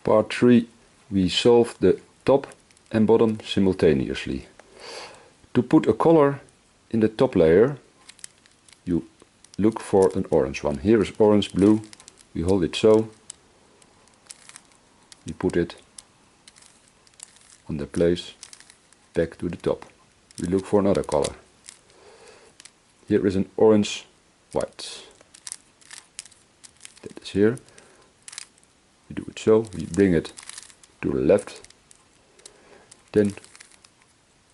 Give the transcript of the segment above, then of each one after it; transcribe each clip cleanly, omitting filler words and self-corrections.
Part 3, we solve the top and bottom simultaneously. To put a color in the top layer, you look for an orange one. Here is orange, blue. We hold it so. We put it on the place back to the top. We look for another color. Here is an orange, white. That is here. We do it so. We bring it to the left. Then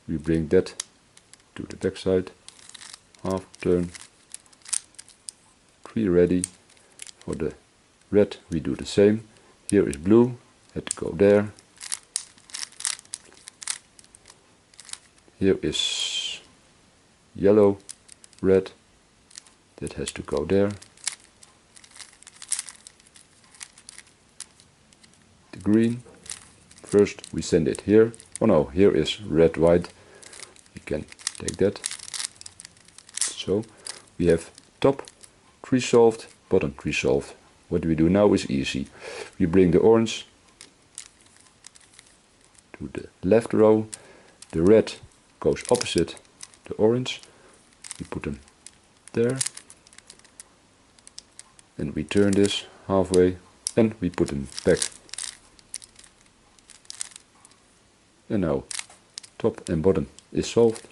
we bring that to the back side. Half turn. 3 ready. For the red we do the same. Here is blue. Had to go there. Here is yellow, red. That has to go there. The green. First we send it here. Oh no, here is red, white. You can take that. So we have top 3 solved, bottom 3 solved. What we do now is easy. We bring the orange to the left row. The red goes opposite the orange. We put them there. And we turn this halfway and we put them back. And now top and bottom is solved.